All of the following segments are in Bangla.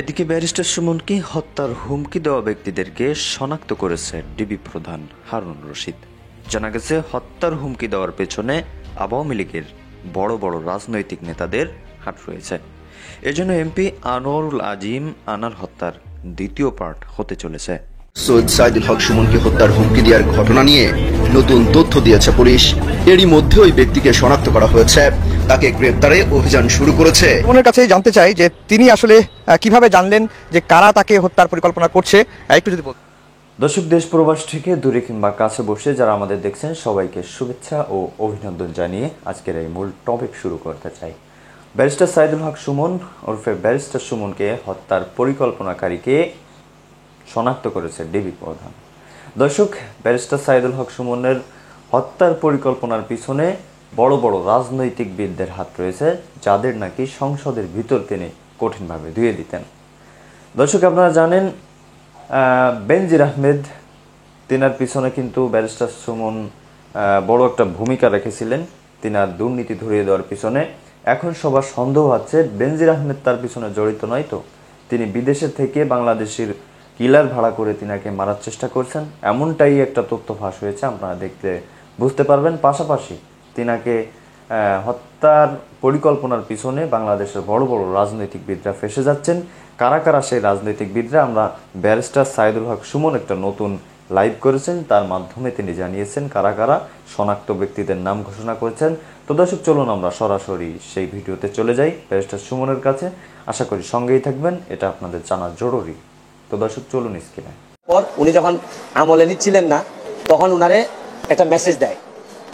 এদিকে ব্যারিস্টার সুমনকে হত্যার হুমকি দেওয়া ব্যক্তিদেরকে শনাক্ত করেছে ডিবি প্রধান হারুন রশিদ। জানা গেছে, হত্যার হুমকি দেওয়ার পেছনে আওয়ামী লীগের বড় বড় রাজনৈতিক নেতাদের হাত রয়েছে। এজন্য এমপি আনোয়ারুল আজিম আনার হত্যার দ্বিতীয় পার্ট হতে চলেছে। সৈয়দ সাইদুল হক সুমনকে হত্যার হুমকি দেওয়ার ঘটনা নিয়ে নতুন তথ্য দিয়েছে পুলিশ। এরই মধ্যে ওই ব্যক্তিকে শনাক্ত করা হয়েছে, তাকে গ্রেপ্তারে অভিযান শুরু করেছে। সুমনের কাছে জানতে চাই যে তিনি আসলে কিভাবে জানলেন যে কারা তাকে হত্যার পরিকল্পনা করছে, একটু যদি বলতেন। দর্শক, দেশ প্রবাস থেকে দূরে কিংবা কাছে বসে যারা আমাদের দেখছেন সবাইকে শুভেচ্ছা ও অভিনন্দন জানিয়ে আজকের এই মূল টপিক শুরু করতে চাই। ব্যারিস্টার সাইদুল হক সুমন ওরফে ব্যারিস্টার সুমনকে হত্যার পরিকল্পনাকারীকে শনাক্ত করেছে ডিবি প্রধান। দর্শক, ব্যারিস্টার সাইদুল হক সুমনের হত্যার পরিকল্পনার পিছনে বড় বড় রাজনৈতিকবিদদের হাত রয়েছে, যাদের নাকি সংসদের ভিতর তিনি কঠিনভাবে ধুয়ে দিতেন। দর্শক, আপনারা জানেন বেনজির আহমেদ, তিনার পিছনে কিন্তু ব্যারিস্টার সুমন বড় একটা ভূমিকা রেখেছিলেন তিনার দুর্নীতি ধরিয়ে দেওয়ার পিছনে। এখন সবার সন্দেহ হচ্ছে বেনজির আহমেদ তার পিছনে জড়িত নয় তো, তিনি বিদেশে থেকে বাংলাদেশের কিলার ভাড়া করে তিনাকে মারার চেষ্টা করছেন, এমনটাই একটা তথ্য ফাঁস হয়েছে। আপনারা দেখলে বুঝতে পারবেন। পাশাপাশি তিনাকে হত্যার পরিকল্পনার পিছনে বাংলাদেশের বড় বড় রাজনৈতিকবিদরা ফেসে যাচ্ছেন। কারা কারা সেই রাজনৈতিকবিদরা, আমরা ব্যারিস্টার সাইদুল হক সুমন একটা নতুন লাইভ করেছেন, তার মাধ্যমে তিনি জানিয়েছেন কারা কারা শনাক্ত ব্যক্তিদের নাম ঘোষণা করেছেন। তো দর্শক, চলুন আমরা সরাসরি সেই ভিডিওতে চলে যাই ব্যারিস্টার সুমনের কাছে। আশা করি সঙ্গেই থাকবেন, এটা আপনাদের জানা জরুরি। তো দর্শক, চলুন স্ক্রিনে। উনি যখন আমলে নিচ্ছিলেন না, তখন উনারে একটা মেসেজ দেয়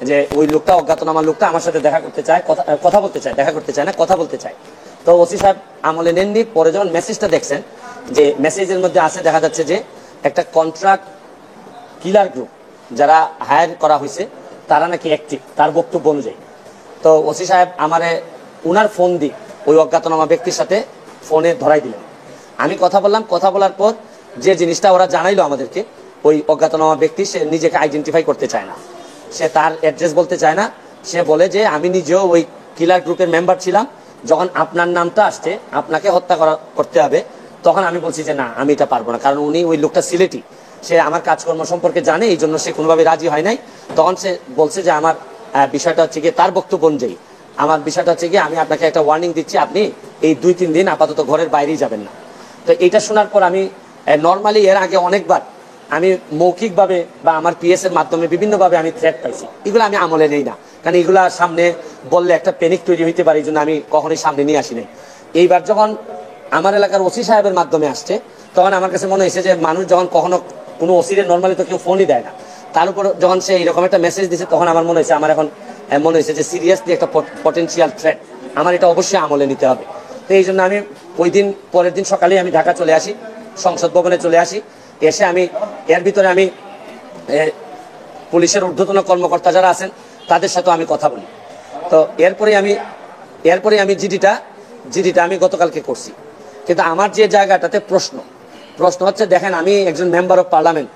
যে ওই লোকটা, অজ্ঞাতনামা লোকটা আমার সাথে দেখা করতে চায়, কথা বলতে চায়, দেখা করতে চায় না, কথা বলতে চায়। তো ওসি সাহেব আমলে নেননি। পরে যখন মেসেজটা দেখছেন, যে মেসেজের মধ্যে আছে, দেখা যাচ্ছে যে একটা কন্ট্রাক্ট কিলার গ্রুপ যারা হায়ার করা হয়েছে তারা নাকি অ্যাক্টিভ, তার বক্তব্য অনুযায়ী। তো ওসি সাহেব আমারে উনার ফোন দিয়ে ওই অজ্ঞাতনামা ব্যক্তির সাথে ফোনে ধরাই দিলেন। আমি কথা বললাম। কথা বলার পর যে জিনিসটা ওরা জানাইলো আমাদেরকে, ওই অজ্ঞাতনামা ব্যক্তি সে নিজেকে আইডেন্টিফাই করতে চায় না, সে তার অ্যাড্রেস বলতে চায় না। সে বলে যে আমি নিজেও ওই কিলার গ্রুপের মেম্বার ছিলাম, যখন আপনার নামটা আসছে আপনাকে হত্যা করতে হবে, তখন আমি বলছি যে না, আমি এটা পারবো না। কারণ উনি, ওই লোকটা সিলেটি, সে আমার কাজকর্ম সম্পর্কে জানে, এই জন্য সে কোনোভাবে রাজি হয় নাই। তখন সে বলছে যে আমার বিষয়টা হচ্ছে গিয়ে, তার বক্তব্য অনুযায়ী আমার বিষয়টা হচ্ছে গিয়ে, আমি আপনাকে একটা ওয়ার্নিং দিচ্ছি, আপনি এই 2-3 দিন আপাতত ঘরের বাইরেই যাবেন না। তো এটা শোনার পর আমি নর্মালি এর আগে অনেকবার আমি মৌখিকভাবে বা আমার পিএস এর মাধ্যমে বিভিন্নভাবে আমি থ্রেট পাইছি, এগুলো আমি আমলে নেই না, কারণ এগুলা সামনে বললে একটা প্যানিক তৈরি হইতে পারে, এই জন্য আমি কখনোই সামনে নিয়ে আসি নাই। এইবার যখন আমার এলাকার ওসি সাহেবের মাধ্যমে আসছে, তখন আমার কাছে মনে হয়েছে যে মানুষ যখন কখনো কোনো ওসিরে নর্মালি তো কেউ ফোনই দেয় না, তার উপর যখন সে এইরকম একটা মেসেজ দিচ্ছে, তখন আমার মনে হয়েছে, আমার এখন মনে হয়েছে যে সিরিয়াসলি একটা পটেনশিয়াল থ্রেট, আমার এটা অবশ্যই আমলে নিতে হবে। তো এই জন্য আমি ওই দিন, পরের দিন সকালেই আমি ঢাকা চলে আসি, সংসদ ভবনে চলে আসি। এসে আমি এর ভিতরে আমি পুলিশের ঊর্ধ্বতন কর্মকর্তা যারা আছেন তাদের সাথে আমি কথা বলি। তো এরপরে আমি জিডিটা আমি গতকালকে করছি। কিন্তু আমার যে জায়গাটাতে প্রশ্ন হচ্ছে, দেখেন, আমি একজন মেম্বার অফ পার্লামেন্ট,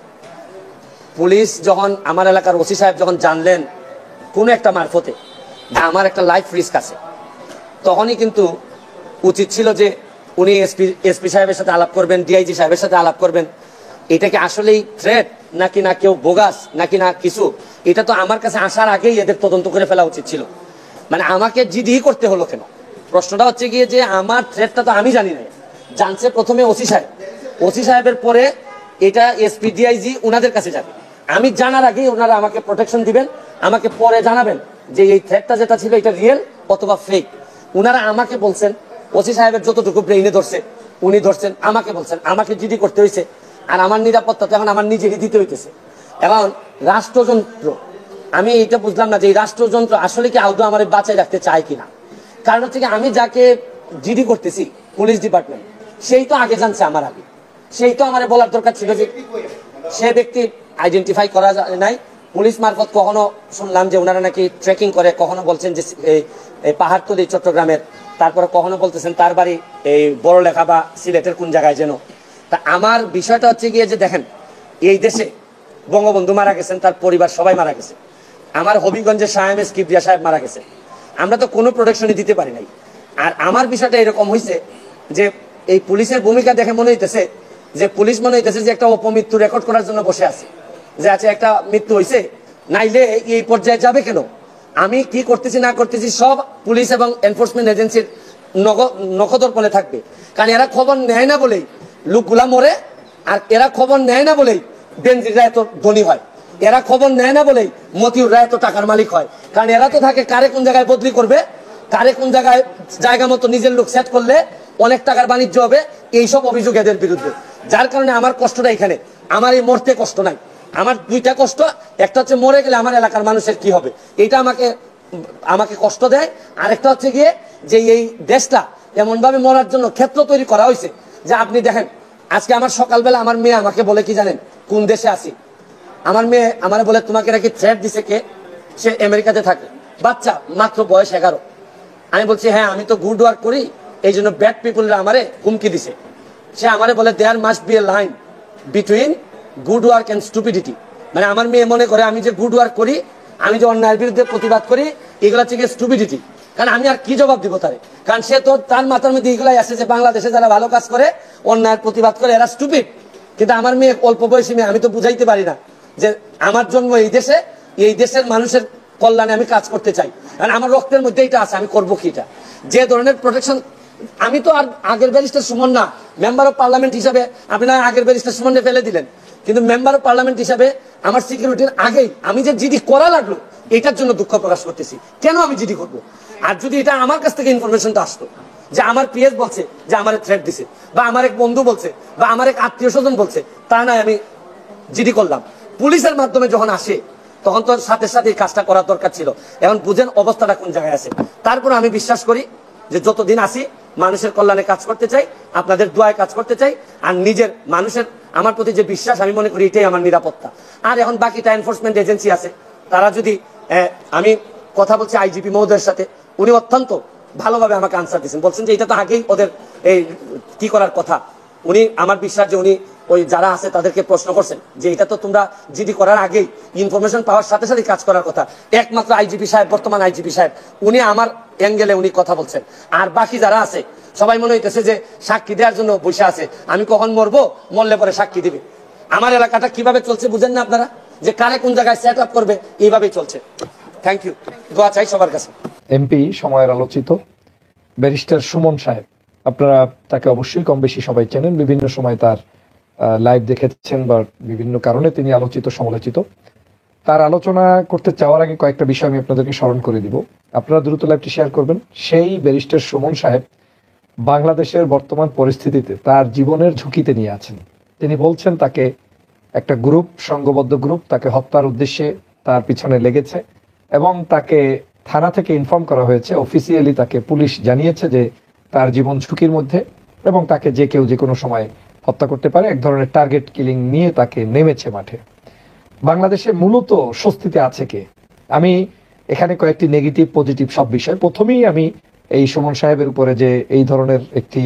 পুলিশ যখন, আমার এলাকার ওসি সাহেব যখন জানলেন কোনো একটা মারফতে আমার একটা লাইফ রিস্ক আছে, তখনই কিন্তু উচিত ছিল যে উনি এসপি সাহেবের সাথে আলাপ করবেন, ডিআইজি সাহেবের সাথে আলাপ করবেন। এটা কি আসলেই থ্রেট নাকি না কেউ বোগাস নাকি না কিছু, এটা তো আমার কাছে আসার আগেই এদের তদন্ত করে ফেলা উচিত ছিল। মানে আমাকে জিডি করতে হলো কেন? প্রশ্নটা হচ্ছে গিয়ে যে আমার থ্রেটটা তো আমি জানি না, জানছে প্রথমে ওসি সাহেব, ওসি সাহেবের পরে এটা এসপি ডিআইজি ওনাদের কাছে যাবে। আমি জানার আগেই ওনারা আমাকে প্রোটেকশন দিবেন, আমাকে পরে জানাবেন যে এই থ্রেটটা যেটা ছিল এটা রিয়েল অথবা ফেক। ওনারা আমাকে বলছেন, ওসি সাহেবের যতটুকু ব্রেইনে ধরছে উনি ধরছেন, আমাকে বলছেন, আমাকে জিডি করতে হয়েছে। আর আমার নিরাপত্তা তো এখন আমার নিজেরই দিতে হইতেছে। এখন রাষ্ট্রযন্ত্র, আমি এটা বুঝলাম না যে এই রাষ্ট্রযন্ত্র আসলে কি আদৌ আমার বাঁচাই রাখতে চায় কিনা। কারণ হচ্ছে কি, আমি যাকে জিডি করতেছি পুলিশ ডিপার্টমেন্ট, সেই তো আগে জানছে আমার আগে, সেই তো আমার বলার দরকার ছিল যে সে ব্যক্তি আইডেন্টিফাই করা যায় নাই। পুলিশ মারফত কখনো শুনলাম যে ওনারা নাকি ট্রেকিং করে, কখনো বলছেন যে এই পাহাড়তলি চট্টগ্রামের, তারপরে কখনো বলতেছেন তার বাড়ি এই বড়লেখা বা সিলেটের কোন জায়গায় যেন। তা আমার বিষয়টা হচ্ছে গিয়ে যে দেখেন, এই দেশে বঙ্গবন্ধু মারা গেছেন, তার পরিবার সবাই মারা গেছে, আমার হবিগঞ্জের শাহ এম এস কিবরিয়া সাহেব মারা গেছে, আমরা তো কোনো প্রোটেকশনই দিতে পারি নাই। আর আমার বিষয়টা এরকম হয়েছে যে এই পুলিশের ভূমিকা দেখে মনে হইতেছে যে পুলিশ মনে হইতেছে যে একটা অপমৃত্যু রেকর্ড করার জন্য বসে আছে, যে আছে একটা মৃত্যু হয়েছে, নাইলে এই পর্যায়ে যাবে কেন। আমি কি করতেছি না করতেছি সব পুলিশ এবং এনফোর্সমেন্ট এজেন্সির নখদর্পণে থাকবে। কারণ এরা খবর নেয় না বলেই লোকগুলা মরে, আর এরা খবর নেয় না বলেই বেনজিররা এত ধনী হয়, এরা খবর নেয় না বলেই মতিউররা এত টাকার মালিক হয়। কারণ এরা তো থাকে কারে কোন জায়গায় বদলি করবে, কারে কোন জায়গায় জায়গা মতো নিজের লোক সেট করলে অনেক টাকার বাণিজ্য হবে, এইসব অভিযোগ এদের বিরুদ্ধে। যার কারণে আমার কষ্টটা এখানে, আমার এই মরতে কষ্ট নাই, আমার দুইটা কষ্ট, একটা হচ্ছে মরে গেলে আমার এলাকার মানুষের কি হবে, এটা আমাকে কষ্ট দেয়। আরেকটা হচ্ছে গিয়ে যে এই দেশটা এমন ভাবে মরার জন্য ক্ষেত্র তৈরি করা হয়েছে যে আপনি দেখেন, আজকে আমার সকালবেলা আমার মেয়ে আমাকে বলে কি জানেন, কোন দেশে আছি, আমার মেয়ে আমার বলে তোমাকে নাকি থ্রেট দিছে কে, সে আমেরিকাতে থাকে, বাচ্চা মাত্র বয়স 11। আমি বলছি হ্যাঁ আমি তো গুড ওয়ার্ক করি, এই জন্য ব্যাড পিপুলরা আমারে হুমকি দিছে। সে আমারে বলে there must be a line between good work and stupidity. মানে আমার মেয়ে মনে করে আমি যে গুড ওয়ার্ক করি, আমি যে অন্যায়ের বিরুদ্ধে প্রতিবাদ করি, এগুলো থেকে স্টুপিডিটি। কারণ আমি আর কি জবাব দিব তারে, কারণ সে তো তার মাথার মধ্যে এগুলাই আছে যে বাংলাদেশে যারা ভালো কাজ করে, অন্যায়ের প্রতিবাদ করে, এরা স্টুপিড। কিন্তু আমার মেয়ে অল্প বয়সী মেয়ে, আমি তো বুঝাইতে পারি না যে আমার জন্ম এই দেশে, এই দেশের মানুষের কল্যাণে আমি কাজ করতে চাই, কারণ আমার রক্তের মধ্যে এটা আছে, আমি করবো কি এটা। যে ধরনের প্রোটেকশন, আমি তো আর আগের ব্যারিস্টার সুমন না, মেম্বার অফ পার্লামেন্ট হিসাবে আপনি না আগের ব্যারিস্টার সুমনকে ফেলে দিলেন, কিন্তু মেম্বার অফ পার্লামেন্ট হিসাবে আমার সিকিউরিটির আগেই আমি যে জিডি করা লাগলো, এটার জন্য দুঃখ প্রকাশ করতেছি। কেন আমি জিডি করবো? আর যদি এটা আমার কাছ থেকে ইনফরমেশনটা আসতো যে আমার পিএস বলছে যে আমার থ্রেট দিছে, বা আমার এক বন্ধু বলছে, বা আমার এক আত্মীয় স্বজন বলছে, তা নয় আমি জিডি করলাম। পুলিশের মাধ্যমে যখন আসে তখন তো সাথে সাথে এই কাজটা করার দরকার ছিল। এখন বুঝেন অবস্থাটা কোন জায়গায় আছে। তারপর আমি বিশ্বাস করি যে যতদিন আসি মানুষের কল্যাণে কাজ করতে চাই, আপনাদের দোয়ায় কাজ করতে চাই, আর নিজের মানুষের আমার প্রতি যে বিশ্বাস, আমি মনে করি এটাই আমার নিরাপত্তা। আর এখন বাকিটা এনফোর্সমেন্ট এজেন্সি আছে, তারা যদি আমি কথা বলছি আইজিপি মহোদয়ের সাথে, উনি অত্যন্ত ভালোভাবে আমাকে আনসার দিয়েছেন, বলছেন যে এটা তো আগেই ওদের এই কি করার কথা। উনি আমার বিশ্বাস যে উনি ওই যারা আছে তাদেরকে প্রশ্ন করছেন যে এটা তো তোমরা জিডি করার আগেই ইনফরমেশন পাওয়ার সাথে সাথে কাজ করার কথা। একমাত্র আইজিপি সাহেব, বর্তমান আইজিপি সাহেব, উনি আমার অ্যাঙ্গেলে উনি কথা বলছেন। আর বাকি যারা আছে সবাই মনে হইতেছে যে সাক্ষী দেওয়ার জন্য বসে আছে, আমি কখন মরবো, মরলে পরে সাক্ষী দিবে। আমার এলাকাটা কিভাবে চলছে বুঝেন না আপনারা, যে কারে কোন জায়গায় সেট আপ করবে, এইভাবেই চলছে। থ্যাংক ইউ, দোয়া চাই সবার কাছে। এমপি সময়ের আলোচিত ব্যারিস্টার সুমন সাহেব, আপনারা তাকে অবশ্যই কম বেশি সবাই চেনেন, বিভিন্ন সময় তার লাইভ দেখেছেন বা বিভিন্ন কারণে তিনি আলোচিত সমালোচিত। তার আলোচনা করতে চাওয়ার আগে কয়েকটা বিষয় আমি আপনাদেরকে স্মরণ করে দিব, আপনারা দ্রুত লাইভটি শেয়ার করবেন। সেই ব্যারিস্টার সুমন সাহেব বাংলাদেশের বর্তমান পরিস্থিতিতে তার জীবনের ঝুঁকিতে নিয়ে আছেন। তিনি বলছেন তাকে একটা গ্রুপ, সংঘবদ্ধ গ্রুপ তাকে হত্যার উদ্দেশ্যে তার পিছনে লেগেছে, এবং তাকে থানা থেকে ইনফর্ম করা হয়েছে, অফিসিয়ালি তাকে পুলিশ জানিয়েছে যে তার জীবন ঝুঁকির মধ্যে এবং তাকে যে কেউ যে কোনো সময় হত্যা করতে পারে। এক ধরনের টার্গেট কিলিং নিয়ে তাকে নেমেছে মাঠে। বাংলাদেশে মূলত স্বস্তিতে আছে কে? আমি এখানে কয়েকটি নেগেটিভ পজিটিভ সব বিষয়, প্রথমেই আমি এই সুমন সাহেবের উপরে যে এই ধরনের একটি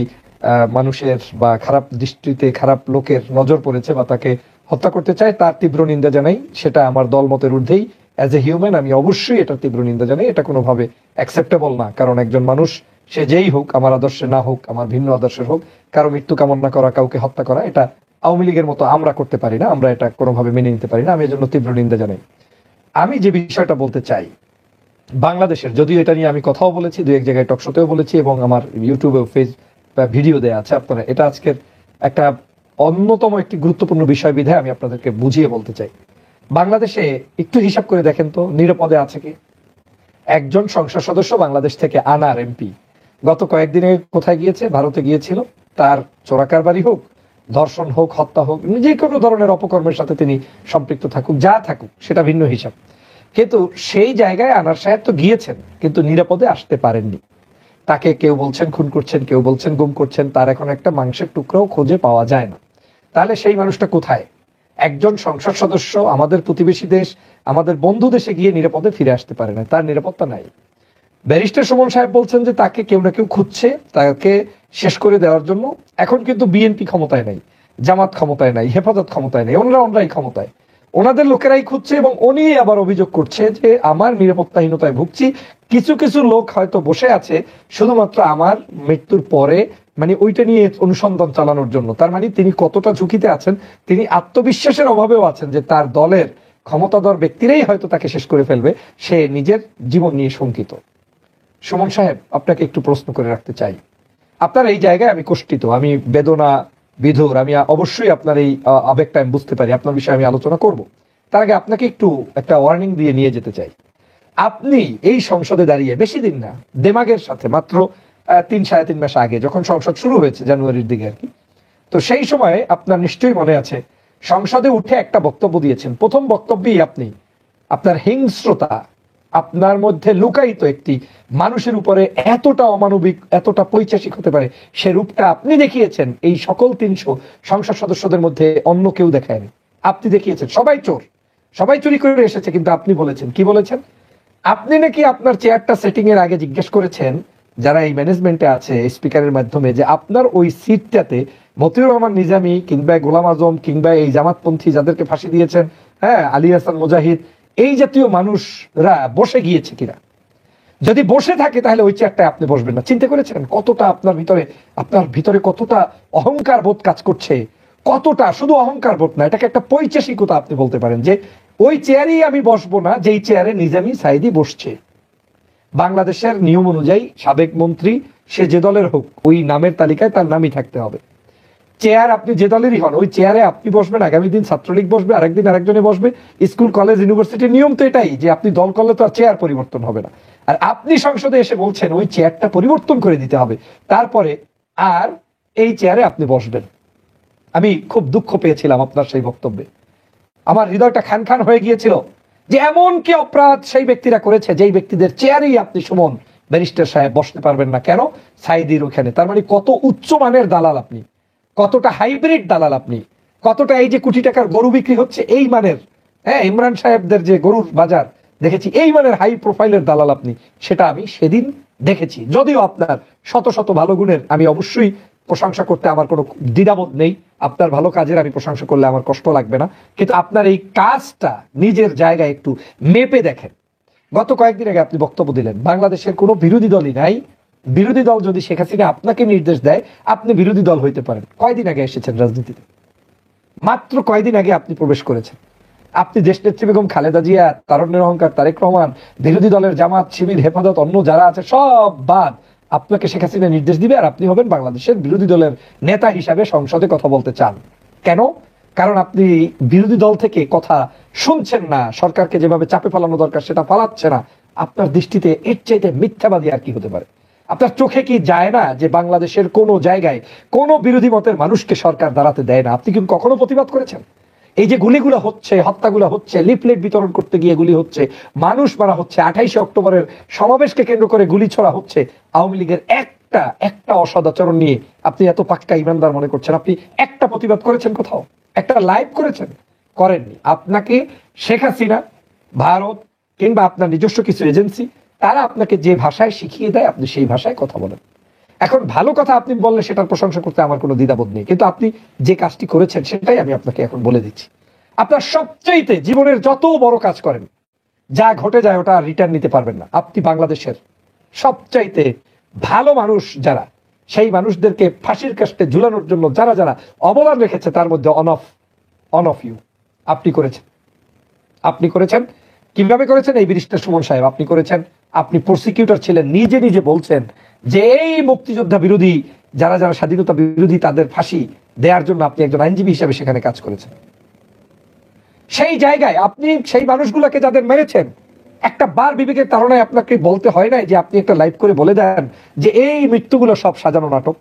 মানুষের বা খারাপ দৃষ্টিতে খারাপ লোকের নজর পড়েছে বা তাকে হত্যা করতে চায়, তার তীব্র নিন্দা জানাই। সেটা আমার দলমতের ঊর্ধ্বেই। অ্যাজ এ হিউম্যান আমি অবশ্যই এটা তীব্র নিন্দা জানাই। এটা কোনোভাবে অ্যাকসেপ্টেবল না, কারণ একজন মানুষ সে যেই হোক, আমার আদর্শে না হোক, আমার ভিন্ন আদর্শের হোক, কারো মৃত্যু কামনা করা, কাউকে হত্যা করা, এটা আওয়ামী লীগের মতো আমরা করতে পারি না, আমরা এটা কোনোভাবে মেনে নিতে পারি না। আমি এজন্য তীব্র নিন্দা জানাই। আমি যে বিষয়টা বলতে চাই, বাংলাদেশের, যদিও এটা নিয়ে আমি কথাও বলেছি, দু এক জায়গায় টকশোতেও বলেছি এবং আমার ইউটিউবে ভিডিও দেয়া আছে, আপনারা এটা আজকের একটা অন্যতম একটি গুরুত্বপূর্ণ বিষয় বিধায় আমি আপনাদেরকে বুঝিয়ে বলতে চাই। বাংলাদেশে একটু হিসাব করে দেখেন তো, নিরাপদে আছে কি? একজন সংসদ সদস্য বাংলাদেশ থেকে আনার এমপি গত কয়েকদিনে কোথায় গিয়েছে? ভারতে গিয়েছিল। তার চোরাকারবারি হোক, ধর্ষণ হোক, হত্যা হোক, যে কোনো ধরনের অপকর্মের সাথে তিনি সম্পৃক্ত থাকুক, যা থাকুক, সেটা ভিন্ন হিসাব। কিন্তু সেই জায়গায় আনার সাহেব তো গিয়েছেন, কিন্তু নিরাপদে আসতে পারেননি। তাকে কেউ বলছেন খুন করছেন, কেউ বলছেন গুম করছেন, তার এখন একটা মাংসের টুকরাও খুঁজে পাওয়া যায় না। তাহলে সেই মানুষটা কোথায়? একজন সংসদ সদস্য আমাদের প্রতিবেশী দেশ, আমাদের বন্ধু দেশে গিয়ে নিরাপদে ফিরে আসতে পারে না, তার নিরাপত্তা নাই। ব্যারিস্টার সুমন সাহেব বলছেন যে তাকে কেউ না কেউ খুঁজছে তাকে শেষ করে দেওয়ার জন্য। এখন কিন্তু বিএনপি ক্ষমতায় নাই, জামাত ক্ষমতায় নাই, হেফাজত ক্ষমতায় নাই, ওনারাই ক্ষমতায়, ওনাদের লোকেরাই খুঁজছে। এবং উনি আবার অভিযোগ করছে যে আমার নিরাপত্তাহীনতায় ভুগছি, কিছু কিছু লোক হয়তো বসে আছে শুধুমাত্র আমার মৃত্যুর পরে মানে ওইটা নিয়ে অনুসন্ধান চালানোর জন্য। তার মানে তিনি কতটা ঝুঁকিতে আছেন, তিনি আত্মবিশ্বাসের অভাবেও আছেন যে তার দলের ক্ষমতাধর ব্যক্তিরাই হয়তো তাকে শেষ করে ফেলবে, সে নিজের জীবন নিয়ে শঙ্কিত। সুমন সাহেব, আপনাকে একটু প্রশ্ন করে রাখতে চাই। আপনার এই জায়গায় আমি কষ্টিত, আমি বেদনা বিধুর, আমি অবশ্যই আপনার এই আবেগটা আমি বুঝতে পারি, আপনার বিষয়ে আমি আলোচনা করব। তার আগে আপনাকে একটু একটা ওয়ার্নিং দিয়ে নিয়ে যেতে চাই। আপনি এই সংসদে দাঁড়িয়ে বেশি দিন না, দেমাগের সাথে মাত্র 3-3.5 মাস আগে যখন সংসদ শুরু হয়েছে জানুয়ারির দিকে আর কি, তো সেই সময়ে আপনার নিশ্চয়ই মনে আছে সংসদে উঠে একটা বক্তব্য দিয়েছেন। প্রথম বক্তব্যেই আপনি আপনার হিংস্রতা, আপনার মধ্যে লুকায়িত একটি মানুষের উপরে এতটা অমানবিক, এতটা পৈশাচিক হতে পারে সে রূপটা আপনি দেখিয়েছেন। এই সকল 300 সংসদ সদস্যদের মধ্যে অন্য কেউ দেখায়নি, আপনি দেখিয়েছেন। সবাই চোর, সবাই চুরি করে এসেছে, কিন্তু আপনি বলেছেন, কি বলেছেন? আপনি নাকি আপনার চেয়ারটা সেটিং এর আগে জিজ্ঞেস করেছেন যারা এই ম্যানেজমেন্টে আছে স্পিকারের মাধ্যমে, যে আপনার ওই সিটটাতে মতিউর রহমান নিজামী কিংবা গোলাম আজম কিংবা এই জামাতপন্থী যাদেরকে ফাঁসি দিয়েছেন, হ্যাঁ, আলী হাসান মুজাহিদ, এই জাতীয় মানুষরা বসে গিয়েছে কিনা। যদি বসে থাকে তাহলে ওই চেয়ারটায় আপনি বসবেন না। চিন্তা করেছেন কতটা আপনার ভিতরে কতটা অহংকার বোধ কাজ করছে, কতটা, শুধু অহংকার বোধ না, এটাকে একটা পৈশাচিকতা আপনি বলতে পারেন, যে ওই চেয়ারেই আমি বসবো না যেই চেয়ারে নিজামী সাইদি বসছে। বাংলাদেশের নিয়ম অনুযায়ী সাবেক মন্ত্রী সে যে দলের হোক, ওই নামের তালিকায় তার নামই থাকতে হবে। চেয়ার আপনি যে দলেরই হন, ওই চেয়ারে আপনি বসবেন, আগামী দিন ছাত্রলীগ বসবে, আরেকদিন আরেকজনে বসবে। স্কুল কলেজ ইউনিভার্সিটির নিয়ম তো এটাই, যে আপনি দল করলে তো আর চেয়ার পরিবর্তন হবে না। আর আপনি সংসদে এসে বলছেন ওই চেয়ারটা পরিবর্তন করে দিতে হবে, তারপরে আর এই চেয়ারে আপনি বসবেন। আমি খুব দুঃখ পেয়েছিলাম আপনার সেই বক্তব্যে, আমার হৃদয়টা খান খান হয়ে গিয়েছিল যে এমন কি অপরাধ সেই ব্যক্তিরা করেছে যেই ব্যক্তিদের চেয়ারেই আপনি সুমন ব্যারিস্টার সাহেব বসতে পারবেন না। কেন? সাইদির ওখানে। তার মানে কত উচ্চমানের দালাল আপনি, কতটা হাইব্রিড দালাল আপনি, কতটা এই যে কোটি টাকার গরু বিক্রি হচ্ছে এই মানের, হ্যাঁ, ইমরান সাহেবদের যে গরুর বাজার দেখেছি, এই মানের হাই প্রোফাইলের দালাল আপনি, সেটা আমি সেদিন দেখেছি। যদিও আপনার শত শত ভালো গুণের আমি অবশ্যই প্রশংসা করতে আমার কোনো দ্বিধাবোধ নেই, আপনার ভালো কাজের আমি প্রশংসা করলে আমার কষ্ট লাগবে না, কিন্তু আপনার এই কাজটা নিজের জায়গায় একটু মেপে দেখেন। গত কয়েকদিন আগে আপনি বক্তব্য দিলেন বাংলাদেশের কোনো বিরোধী দলই নাই, বিরোধী দল যদি শেখ হাসিনা আপনাকে নির্দেশ দেয় আপনি বিরোধী দল হইতে পারেন। কয়দিন আগে এসেছেন রাজনীতিতে, মাত্র কয়দিন আগে আপনি প্রবেশ করেছেন। আপনি দেশনেত্রী বেগম খালেদা জিয়া, তারুণ্যের অহংকার তারেক রহমান, বিরোধী দলের জামাত, শিবির, হেফাজত, অন্য যারা আছে সব বাদ, আপনাকে শেখ হাসিনা নির্দেশ দিবে আর আপনি হবেন বাংলাদেশের বিরোধী দলের নেতা হিসাবে সংসদে কথা বলতে চান। কেন? কারণ আপনি বিরোধী দল থেকে কথা শুনছেন না, সরকারকে যেভাবে চাপে ফালানো দরকার সেটা ফালাচ্ছে না। আপনার দৃষ্টিতে এর চাইতে মিথ্যাবাদী আর কি হতে পারে? আপনার চোখে কি যায় না যে বাংলাদেশের কোনো জায়গায় কোনো বিরোধী মতের মানুষকে সরকার দাঁড়াতে দেয় না? আপনি কি কখনো প্রতিবাদ করেছেন? এই যে গুলিগুলো হচ্ছে, হত্যাগুলো হচ্ছে, লিফলেট বিতরণ করতে গিয়ে গুলি হচ্ছে, মানুষ মারা হচ্ছে, 28 অক্টোবরের সমাবেশকে কেন্দ্র করে গুলি ছোড়া হচ্ছে, আওয়ামী লীগের একটা অসদাচরণ নিয়ে আপনি এত পাক্কা ইমানদার মনে করছেন, আপনি একটা প্রতিবাদ করেছেন কোথাও? একটা লাইভ করেছেন? করেননি। আপনাকে শেখ হাসিনা, ভারত কিংবা আপনার নিজস্ব কিছু এজেন্সি, তারা আপনাকে যে ভাষায় শিখিয়ে দেয় আপনি সেই ভাষায় কথা বলেন। এখন ভালো কথা আপনি বললে সেটার প্রশংসা করতে আমার কোনো দ্বিধাবোধ নেই, কিন্তু আপনি যে কাজটি করেছেন সেটাই আমি আপনাকে এখন বলে দিচ্ছি। আপনার সবচাইতে জীবনের যত বড় কাজ করেন, যা ঘটে যায় ওটা রিটার্ন নিতে পারবেন না। আপনি বাংলাদেশের সবচাইতে ভালো মানুষ যারা, সেই মানুষদেরকে ফাঁসির কাস্টে ঝুলানোর জন্য যারা যারা অবদান রেখেছে তার মধ্যে অন অফ ইউ আপনি করেছেন। কিভাবে করেছেন? এই ব্যারিস্টার সুমন সাহেব আপনি করেছেন। আপনি প্রসিকিউটর ছিলেন, নিজে নিজে বলছেন যে এই মুক্তিযোদ্ধা বিরোধী যারা যারা স্বাধীনতা বিরোধী তাদের ফাঁসি দেওয়ার জন্য আপনি একজন আইনজীবী হিসেবে সেখানে কাজ করেছেন। সেই জায়গায় আপনি সেই মানুষগুলোকে যাদের মেরেছেন, একটা বার বিবেকের তাড়নায় আপনাকে বলতে হয় নাই যে আপনি একটা লাইভ করে বলে দেন যে এই মৃত্যুগুলো সব সাজানো নাটক?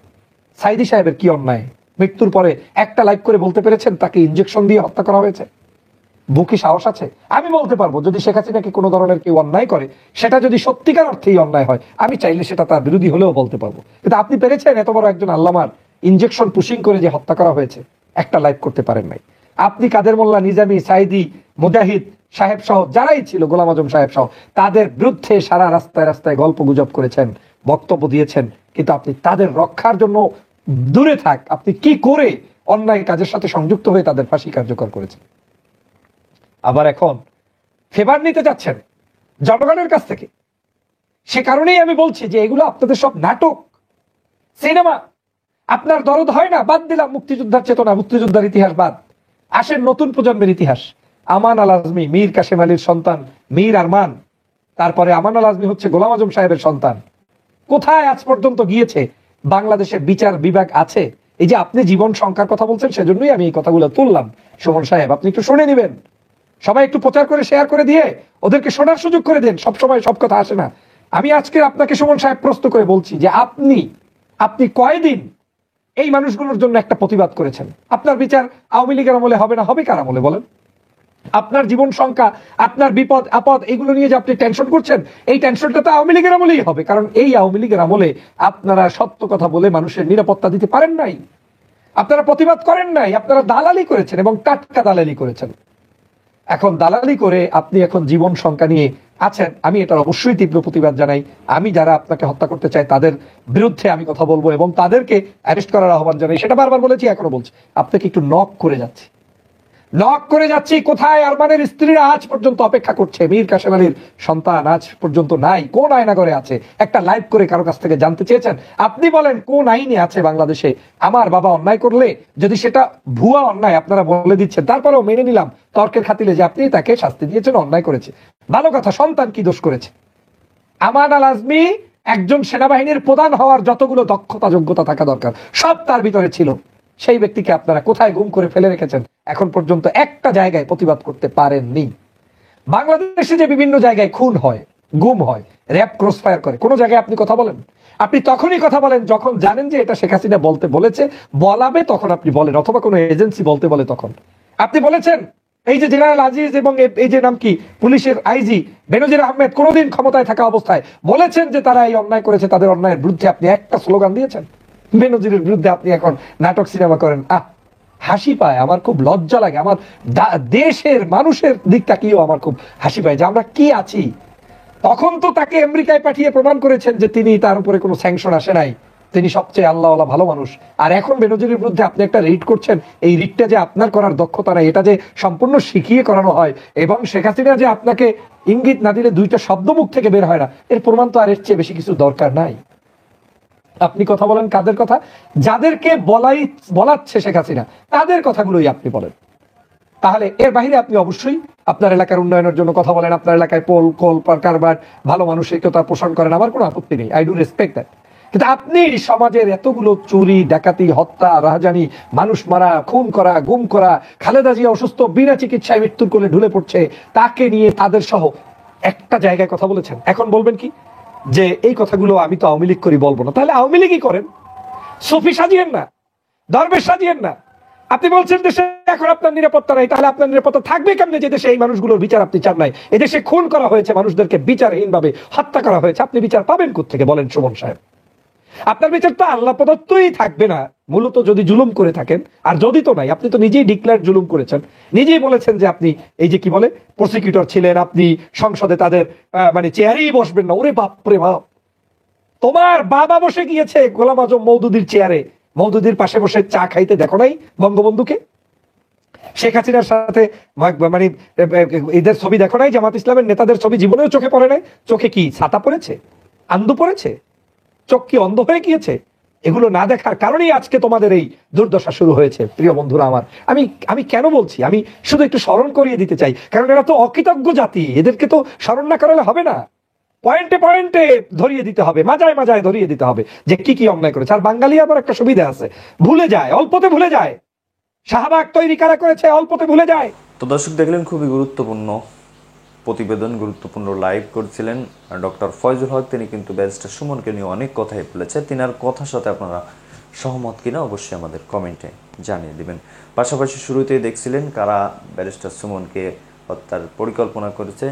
সাইদি সাহেবের কি অন্যায়? মৃত্যুর পরে একটা লাইভ করে বলতে পেরেছেন তাকে ইনজেকশন দিয়ে হত্যা করা হয়েছে? বুকে সাহস আছে? আমি বলতে পারবো যদি শেখ হাসিনাকে কোনো ধরনের কেউ অন্যায় করে, সেটা যদি সত্যিকার অর্থেই অন্যায় হয়, আমি চাইলে সেটা তার বিরোধী হলেও বলতে পারবো। কিন্তু আপনি পেরেছেন এত বড় একজন আল্লামার ইনজেকশন পুশিং করে যে হত্যা করা হয়েছে, একটা লাইভ করতে পারেন নাই। আপনি কাদের মোল্লা, নিজামী, সাইদি, মুজাহিদ সাহেব সহ যারাই ছিল, গোলাম আজম সাহেব সহ, তাদের বিরুদ্ধে সারা রাস্তায় রাস্তায় গল্প গুজব করেছেন, বক্তব্য দিয়েছেন, কিন্তু আপনি তাদের রক্ষার জন্য দূরে থাক। আপনি কি করে অন্যায় কাজের সাথে সংযুক্ত হয়ে তাদের ফাঁসি কার্যকর করেছেন? আবার এখন ফেভার নিতে যাচ্ছেন জনগণের কাছ থেকে। সে কারণেই আমি বলছি যে এগুলো আপনাদের সব নাটক, সিনেমা। আপনার দরদ হয় না? বাদ দিলাম মুক্তিযোদ্ধার চেতনা, মুক্তিযোদ্ধার ইতিহাস বাদ, আসেন নতুন প্রজন্মের ইতিহাস। আমান আল আজমি মীর কাশেম আলীর সন্তান, মীর আরমান, তারপরে আমান আল আজমি হচ্ছে গোলাম আজম সাহেবের সন্তান। কোথায় আজ পর্যন্ত গিয়েছে বাংলাদেশের বিচার বিভাগ আছে? এই যে আপনি জীবন সংখ্যার কথা বলছেন, সেজন্যই আমি এই কথাগুলো তুললাম। সুমন সাহেব, আপনি একটু শুনে নেবেন, সবাই একটু প্রচার করে শেয়ার করে দিয়ে ওদেরকে শোনার সুযোগ করে দেন। সবসময় সব কথা আসে না। আমি আজকে আপনাকে সুমন সাহেব প্রশ্ন করে বলছি যে আপনি কয়দিন এই মানুষগুলোর জন্য একটা প্রতিবাদ করেছেন? আপনার বিচার আওয়ামী লীগের আমলে হবে না, হবে কার আমলে বলেন? আপনার জীবন সংখ্যা, আপনার বিপদ আপদ, এগুলো নিয়ে যে আপনি টেনশন করছেন, এই টেনশনটা তো আওয়ামী লীগের আমলেই হবে। কারণ এই আওয়ামী লীগের আমলে আপনারা সত্য কথা বলে মানুষের নিরাপত্তা দিতে পারেন নাই, আপনারা প্রতিবাদ করেন নাই, আপনারা দালালি করেছেন এবং টাটকা দালালি করেছেন। এখন দালালি করে আপনি এখন জীবন সংখ্যা নিয়ে আছেন। আমি এটার অবশ্যই তীব্র প্রতিবাদ জানাই। আমি যারা আপনাকে হত্যা করতে চাই তাদের বিরুদ্ধে আমি কথা বলবো এবং তাদেরকে অ্যারেস্ট করার আহ্বান জানাই। সেটা বারবার বলেছি, এখনো বলছি। আপনাকে একটু নক করে যাচ্ছি কোথায় আরমানের স্ত্রীরা আজ পর্যন্ত অপেক্ষা করছে? মীর কাশেম আলীর সন্তান আজ পর্যন্ত নাই, কোন আয়নাগরে আছে? একটা লাইভ করে কারো কাছ থেকে জানতে চেয়েছেন? আপনি বলেন কোন আইনে আছে বাংলাদেশে আমার বাবা অন্যায় করলে যদি সেটা ভুয়া অন্যায় আপনারা বলে দিচ্ছেন, তারপরেও মেনে নিলাম তর্কের খাতিলে যে আপনি তাকে শাস্তি দিয়েছেন, অন্যায় করেছে, ভালো কথা। সন্তান কি দোষ করেছে? আমান আল আজমি একজন সেনাবাহিনীর প্রধান হওয়ার যতগুলো দক্ষতা যোগ্যতা থাকা দরকার সব তার ভিতরে ছিল। সেই ব্যক্তিকে আপনারা কোথায় গুম করে ফেলে রেখেছেন? এখন পর্যন্ত একটা জায়গায় প্রতিবাদ করতে পারেননি। বাংলাদেশে যে বিভিন্ন জায়গায় খুন হয়, গুম হয়, র্যাব ক্রসফায়ার করে, কোন জায়গায় আপনি কথা বলেন? আপনি তখনই কথা বলেন যখন জানেন যে এটা শেখ হাসিনা বলতে বলেছে, বলাবে, তখন আপনি বলেন, অথবা কোনো এজেন্সি বলতে বলে তখন আপনি বলেছেন। এই যে জেনারেল আজিজ এবং এই যে নাম কি পুলিশের আইজি বেনজির আহমেদ কোনোদিন ক্ষমতায় থাকা অবস্থায় বলেছেন যে তারা এই অন্যায় করেছে, তাদের অন্যায়ের বিরুদ্ধে আপনি একটা স্লোগান দিয়েছেন? বেনজিরের বিরুদ্ধে আপনি এখন নাটক সিনেমা করেন। হাসি পায়, আমার খুব লজ্জা লাগে। আমার দেশের মানুষের দিকটা কিও আমার খুব হাসি পায় যে আমরা কি আছি। তখন তো তাকে আমেরিকায় পাঠিয়ে প্রমাণ করেছেন যে তিনি, তার উপরে কোনো স্যাংশন আসে নাই, তিনি সবচেয়ে আল্লাহওয়ালা ভালো মানুষ। আর এখন বেনজিরের বিরুদ্ধে আপনি একটা রিট করছেন, এই রিটটা যে আপনার করার দক্ষতা নাই, এটা যে সম্পূর্ণ শিখিয়ে করানো হয়, এবং শেখ হাসিনা যে আপনাকে ইঙ্গিত না দিলে দুইটা শব্দ মুখ থেকে বের হয় না, এর প্রমাণ তো আর এর চেয়ে বেশি কিছু দরকার নাই। আপনি কথা বলেন কাদের কথা? যাদেরকে বলাচ্ছে শেখ হাসিনা, তাদের কথাগুলোই আপনি বলেন। তাহলে এর বাইরে আপনি অবশ্যই আপনার এলাকার উন্নয়নের জন্য কথা বলেন, আপনার এলাকায় পোল কোল কারবার ভালো মানসিকতা পোষণ করেন, আমার কোনো আপত্তি নেই, আই ডু রেসপেক্ট দ্যাট। কিন্তু আপনি সমাজের এতগুলো চুরি ডাকাতি হত্যা রাহাজানি মানুষ মারা খুন করা গুম করা, খালেদা জিয়া অসুস্থ বিনা চিকিৎসায় মৃত্যুর কোলে ঢুলে পড়ছে, তাকে নিয়ে তাদের সহ একটা জায়গায় কথা বলেছেন। এখন বলবেন কি যে এই কথাগুলো আমি তো আওয়ামী লীগ করি, বলবো না? তাহলে আওয়ামী লীগই করেন, সুফি সাজিয়েন না, দরবেশ সাজিয়েন না। আপনি বলছেন দেশে এখন আপনার নিরাপত্তা নাই, তাহলে আপনার নিরাপত্তা থাকবে কেমনে যে দেশে এই মানুষগুলোর বিচার আপনি চান নাই? এদেশে খুন করা হয়েছে, মানুষদেরকে বিচারহীন ভাবে হত্যা করা হয়েছে, আপনি বিচার পাবেন কোত্থেকে বলেন সুমন সাহেব? আপনার বিচার তো আল্লাহ প্রদত্তই থাকবে না মূলত, যদি জুলুম করে থাকেন। আর যদি তো নাই, আপনি তো নিজেই ডিক্লেয়ার জুলুম করেছেন, নিজেই বলেছেন যে আপনি এই যে কি বলে প্রসিকিউটর ছিলেন, আপনি সংসদে তাদের মানে চেয়ারেই বসবেন না। ওরে বাপ রে বাপ, তোমার বাবা বসে গিয়েছে গোলাম আজম মওদুদির চেয়ারে, মওদুদির পাশে বসে চা খাইতে দেখো নাই বঙ্গবন্ধুকে? শেখ হাসিনার সাথে মানে এদের ছবি দেখো নাই? জামাত ইসলামের নেতাদের ছবি জীবনেও চোখে পড়ে নাই? চোখে কি ছাতা পড়েছে, আন্দু পড়েছে, চোখ কি অন্ধ হয়ে গিয়েছে? এগুলো না দেখার কারণেই আজকে তোমাদের এই দুর্দশা শুরু হয়েছে। প্রিয় বন্ধুরা আমার, আমি কেন বলছি, আমি শুধু একটু স্মরণ করিয়ে দিতে চাই, কারণ এরা তো অকৃতজ্ঞ জাতি, এদেরকে তো স্মরণ না করালে হবে না। পয়েন্টে পয়েন্টে ধরিয়ে দিতে হবে, মাজায় মাজায় ধরিয়ে দিতে হবে যে কি কি অন্যায় করেছে। আর বাঙালি আবার একটা সুবিধা আছে, ভুলে যায়, অল্পতে ভুলে যায়। শাহবাগ তৈরি কারা করেছে, অল্পতে ভুলে যায়। তো দর্শক দেখলেন, খুবই গুরুত্বপূর্ণ প্রতিবেদন, গুরুত্বপূর্ণ লাইভ করছিলেন ডক্টর ফয়জুল হক। তিনি কিন্তু ব্যারিস্টার সুমনকে নিয়ে অনেক কথাই বলেছে। তিনার কথার সাথে আপনারা সহমত কিনা অবশ্যই আমাদের কমেন্টে জানিয়ে দিবেন। পাশাপাশি শুরুতেই দেখছিলেন কারা ব্যারিস্টার সুমনকে হত্যার পরিকল্পনা করেছে,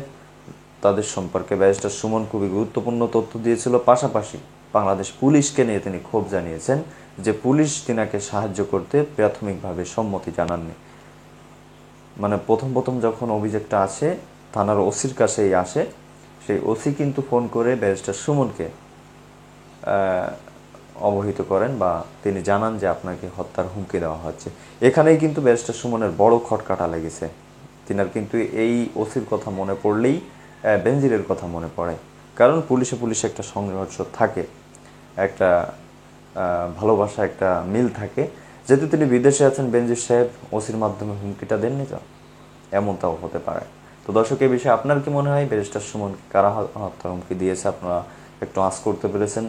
তাদের সম্পর্কে ব্যারিস্টার সুমন খুবই গুরুত্বপূর্ণ তথ্য দিয়েছিল। পাশাপাশি বাংলাদেশ পুলিশকে নিয়ে তিনি ক্ষোভ জানিয়েছেন যে পুলিশ তিনাকে সাহায্য করতে প্রাথমিকভাবে সম্মতি জানাননি। মানে প্রথম যখন অভিযোগটা আসে থানার ওসির কাছেই আসে, সেই ওসি কিন্তু ফোন করে ব্যারিস্টার সুমনকে অবহিত করেন বা তিনি জানান যে আপনাকে হত্যার হুমকি দেওয়া হচ্ছে। এখানেই কিন্তু ব্যারিস্টার সুমনের বড় খটকাটা লেগেছে। তিনার কিন্তু এই ওসির কথা মনে পড়লেই বেনজিরের কথা মনে পড়ে, কারণ পুলিশে একটা সংঘর্ষ থাকে, একটা ভালোবাসা একটা মিল থাকে। যেহেতু তিনি বিদেশে আছেন, বেনজির সাহেব ওসির মাধ্যমে হুমকিটা দেননি, তো এমনটাও হতে পারে। তো দর্শক, এই বিষয়ে আপনার কি মনে হয়? ব্যারিস্টার সুমনকে কারা হত্যা হুমকি দিয়েছে? আপনারা একটু আঁচ করতে পেরেছেন?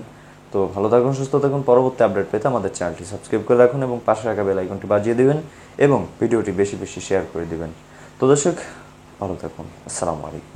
তো ভালো থাকুন, সুস্থ থাকুন। পরবর্তী আপডেট পেতে আমাদের চ্যানেলটি সাবস্ক্রাইব করে রাখুন এবং পাশে রাখা বেল আইকনটি বাজিয়ে দিবেন এবং ভিডিওটি বেশি বেশি শেয়ার করে দিবেন। তো দর্শক, ভালো থাকুন। আসসালামু আলাইকুম।